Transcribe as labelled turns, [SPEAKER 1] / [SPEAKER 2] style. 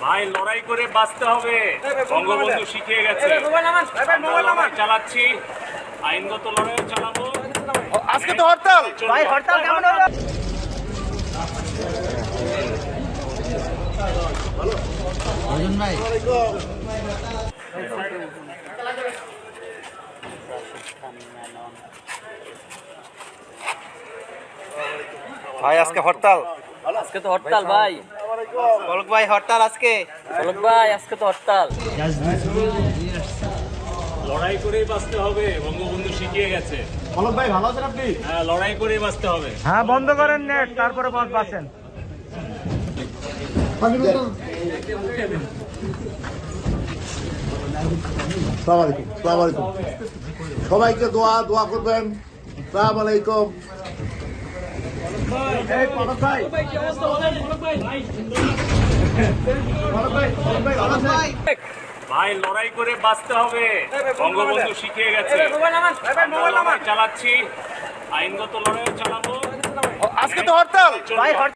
[SPEAKER 1] ভাই লড়াই করে বাঁচতে হবে, বঙ্গবন্ধু শিখিয়ে গেছে। লড়াই চালাচ্ছি, আইনগত লড়াইও চালাবো।
[SPEAKER 2] আজকে তো হরতাল
[SPEAKER 3] ভাই হরতাল কেমন হলো?
[SPEAKER 2] ভাই আজকে হরতাল।
[SPEAKER 3] আজকে তো হরতাল ভাই।
[SPEAKER 2] পলক ভাই হরতাল আজকে।
[SPEAKER 3] পলক ভাই আজকে তো হরতাল।
[SPEAKER 1] লড়াই করেই বাঁচতে হবে, বঙ্গবন্ধু শিখিয়ে গেছে।
[SPEAKER 2] পলক ভাই ভালো আছেন আপনি?
[SPEAKER 1] হ্যাঁ, লড়াই করেই বাঁচতে হবে।
[SPEAKER 4] হ্যাঁ, বন্ধ করেন নেট, তারপরে বাঁচেন।
[SPEAKER 5] আসসালামু আলাইকুম। সবাইকে দোয়া করবেন। আসসালামু আলাইকুম।
[SPEAKER 1] ভাই লড়াই করে বাঁচতে হবে, বঙ্গবন্ধু শিখিয়ে গেছে। লড়াই চালাচ্ছি, আইনগত লড়াইও চালাবো।
[SPEAKER 2] আজকে তো হরতাল
[SPEAKER 3] ভাই হরতাল